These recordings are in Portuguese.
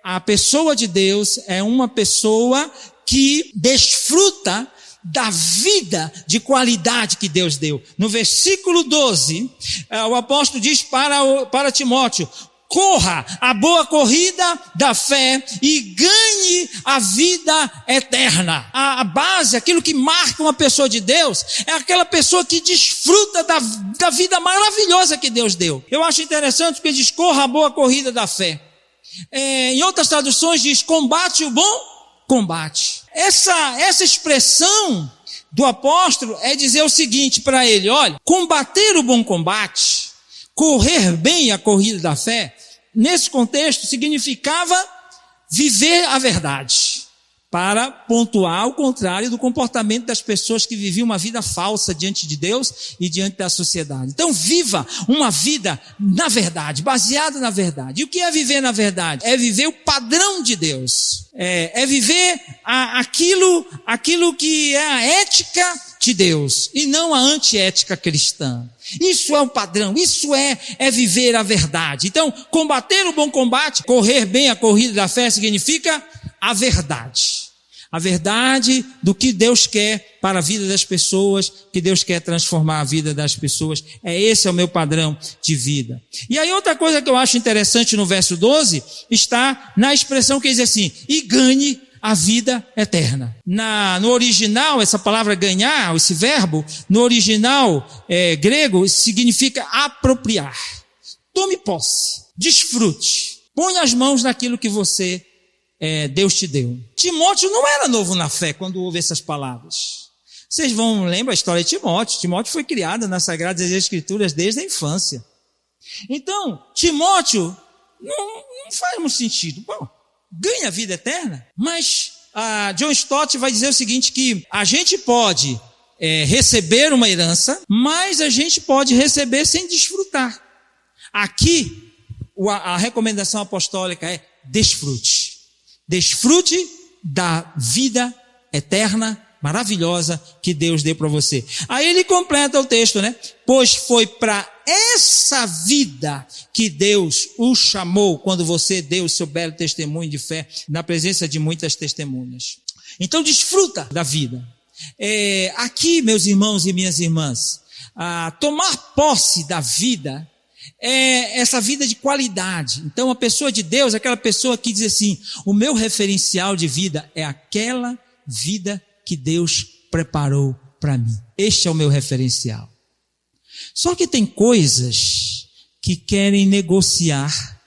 a pessoa de Deus é uma pessoa que desfruta da vida de qualidade que Deus deu. No versículo 12, o apóstolo diz para Timóteo: corra a boa corrida da fé e ganhe a vida eterna. A base, aquilo que marca uma pessoa de Deus, é aquela pessoa que desfruta da vida maravilhosa que Deus deu. Eu acho interessante porque diz: corra a boa corrida da fé. Em outras traduções diz: combate o bom combate. Essa expressão do apóstolo é dizer o seguinte para ele: olha, combater o bom combate, correr bem a corrida da fé, nesse contexto significava viver a verdade, para pontuar o contrário do comportamento das pessoas que viviam uma vida falsa diante de Deus e diante da sociedade. Então viva uma vida na verdade, baseada na verdade. E o que é viver na verdade? É viver o padrão de Deus. É viver aquilo que é a ética de Deus e não a antiética cristã. Isso é o padrão, isso é viver a verdade. Então, combater o bom combate, correr bem a corrida da fé significa a verdade. A verdade do que Deus quer para a vida das pessoas, que Deus quer transformar a vida das pessoas. Esse é o meu padrão de vida. E aí outra coisa que eu acho interessante no verso 12, está na expressão que diz assim: e ganhe a vida eterna. No original, essa palavra ganhar, esse verbo, no original grego, significa apropriar. Tome posse, desfrute, ponha as mãos naquilo que Deus te deu. Timóteo não era novo na fé quando ouve essas palavras. Vocês lembrar a história de Timóteo. Timóteo foi criado nas Sagradas Escrituras desde a infância. Então, Timóteo não faz muito sentido. Bom, ganha a vida eterna. Mas John Stott vai dizer o seguinte, que a gente pode receber uma herança, mas a gente pode receber sem desfrutar. Aqui, a recomendação apostólica é: desfrute. Desfrute da vida eterna, maravilhosa, que Deus deu para você. Aí ele completa o texto, né? Pois foi para essa vida que Deus o chamou, quando você deu o seu belo testemunho de fé, na presença de muitas testemunhas. Então desfruta da vida. Aqui, meus irmãos e minhas irmãs, tomar posse da vida é essa vida de qualidade. Então a pessoa de Deus, aquela pessoa que diz assim: o meu referencial de vida é aquela vida que Deus preparou para mim. Este é o meu referencial. Só que tem coisas que querem negociar,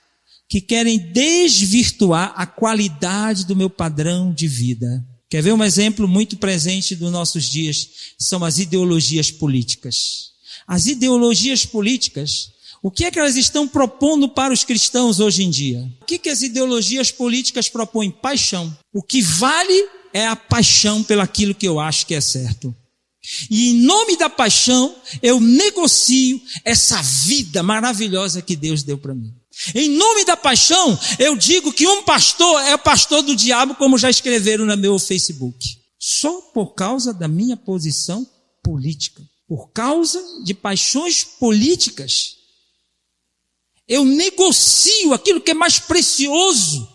que querem desvirtuar a qualidade do meu padrão de vida. Quer ver um exemplo muito presente dos nossos dias? São as ideologias políticas. As ideologias políticas, o que é que elas estão propondo para os cristãos hoje em dia? O que as ideologias políticas propõem? Paixão. O que vale é a paixão pelaquilo que eu acho que é certo. E em nome da paixão, eu negocio essa vida maravilhosa que Deus deu para mim. Em nome da paixão, eu digo que um pastor é pastor do diabo, como já escreveram no meu Facebook. Só por causa da minha posição política. Por causa de paixões políticas, eu negocio aquilo que é mais precioso.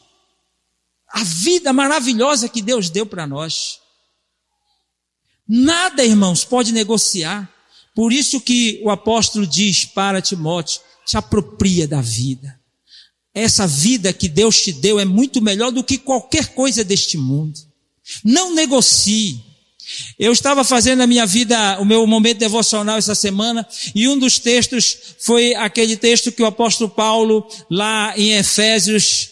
A vida maravilhosa que Deus deu para nós. Nada, irmãos, pode negociar. Por isso que o apóstolo diz para Timóteo: te apropria da vida. Essa vida que Deus te deu é muito melhor do que qualquer coisa deste mundo. Não negocie. Eu estava fazendo na minha vida o meu momento devocional essa semana, e um dos textos foi aquele texto que o apóstolo Paulo, lá em Efésios,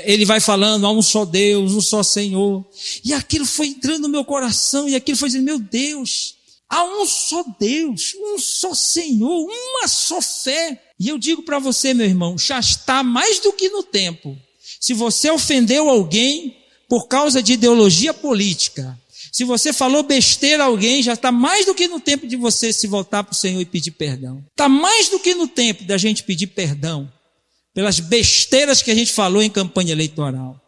ele vai falando: há um só Deus, um só Senhor. E aquilo foi entrando no meu coração, e aquilo foi dizendo: meu Deus, há um só Deus, um só Senhor, uma só fé. E eu digo para você, meu irmão, já está mais do que no tempo. Se você ofendeu alguém por causa de ideologia política, se você falou besteira a alguém, já está mais do que no tempo de você se voltar para o Senhor e pedir perdão. Está mais do que no tempo da gente pedir perdão pelas besteiras que a gente falou em campanha eleitoral.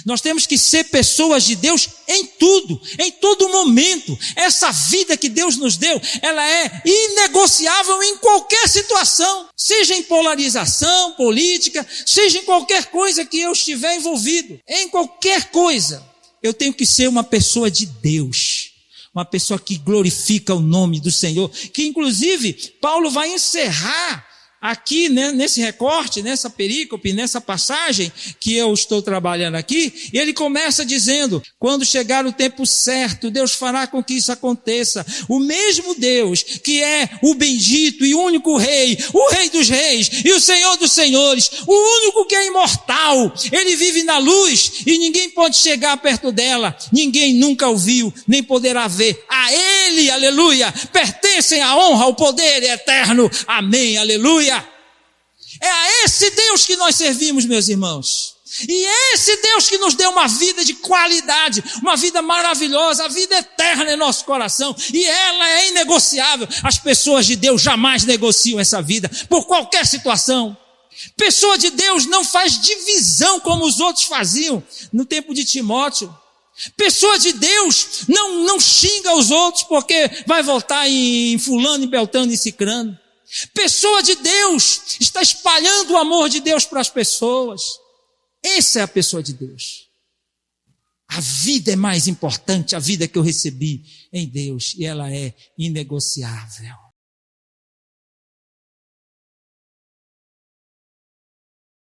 Nós temos que ser pessoas de Deus em tudo, em todo momento. Essa vida que Deus nos deu, ela é inegociável em qualquer situação, seja em polarização política, seja em qualquer coisa que eu estiver envolvido. Em qualquer coisa, eu tenho que ser uma pessoa de Deus, uma pessoa que glorifica o nome do Senhor, que inclusive Paulo vai encerrar aqui, né, nesse recorte, nessa perícope, nessa passagem que eu estou trabalhando aqui, ele começa dizendo: quando chegar o tempo certo, Deus fará com que isso aconteça. O mesmo Deus que é o bendito e único Rei, o Rei dos Reis e o Senhor dos Senhores, o único que é imortal, ele vive na luz e ninguém pode chegar perto dela, ninguém nunca o viu, nem poderá ver. A ele, aleluia, pertencem a honra, o poder eterno, amém, aleluia. É a esse Deus que nós servimos, meus irmãos. E é esse Deus que nos deu uma vida de qualidade, uma vida maravilhosa, a vida eterna em nosso coração. E ela é inegociável. As pessoas de Deus jamais negociam essa vida, por qualquer situação. Pessoa de Deus não faz divisão como os outros faziam no tempo de Timóteo. Pessoa de Deus não xinga os outros porque vai voltar em fulano, em beltrano e cicrano. Pessoa de Deus está espalhando o amor de Deus para as pessoas. Essa é a pessoa de Deus. A vida é mais importante, a vida que eu recebi em Deus, e ela é inegociável.